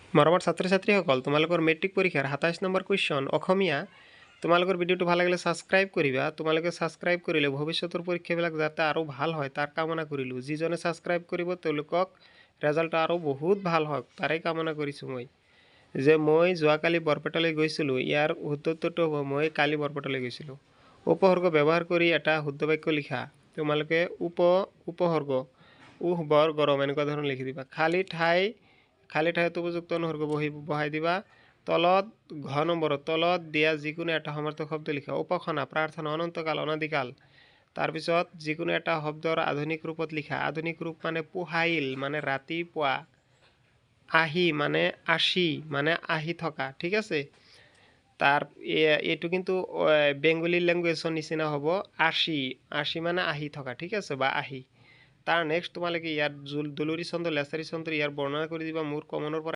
মৰমৰ ছাত্ৰ ছাত্ৰীসকল তোমালোকৰ মেট্ৰিক পৰীক্ষাৰ ২৭ নম্বৰ কুৱেশ্যন অসমীয়া তোমালোকৰ ভিডিঅ'টো ভাল লাগিলে ছাবস্ক্ৰাইব কৰিবা তোমালোকে ছাবস্ক্ৰাইব কৰিলে ভৱিষ্যতৰ পৰীক্ষাবিলাক যাতে আৰু ভাল হয় তাৰ কামনা কৰিলোঁ যিজনে ছাবস্ক্ৰাইব কৰিব তেওঁলোকক ৰেজাল্ট আৰু বহুত ভাল হওক তাৰে কামনা কৰিছোঁ মই যে মই যোৱাকালি বৰপেটালৈ গৈছিলোঁ ইয়াৰ উত্তৰটো হ'ব মই কালি বৰপেটালৈ গৈছিলোঁ উপসৰ্গ ব্যৱহাৰ কৰি এটা শুদ্ধ বাক্য লিখা তোমালোকে উপসৰ্গ বৰ গৰম এনেকুৱা ধৰণৰ লিখি দিবা খালী ঠাইত উপযুক্ত অনুসৰ্গ বহাই দিবা তলত ঘ নম্বৰত তলত দিয়া যিকোনো এটা সমাৰ্থক শব্দ লিখা উপাসনা প্ৰাৰ্থনা অনন্তকাল অনাদিকাল তাৰপিছত যিকোনো এটা শব্দৰ আধুনিক ৰূপত লিখা আধুনিক ৰূপ মানে পুহাইল মানে ৰাতিপুৱা আহি মানে আশী মানে আহি থকা ঠিক আছে তাৰ এইটো কিন্তু বেঙ্গলি ল্যাঙ্গুয়েজৰ নিচিনা হ'ব আশী মানে আহি থকা ঠিক আছে বা আহি তাৰ নেক্সট তোমালোকে ইয়াত দুলুৰি চন্দ্ৰ লেচাৰী চন্দ্ৰ ইয়াৰ বৰ্ণনা কৰি দিবা মোৰ কমনৰ পৰা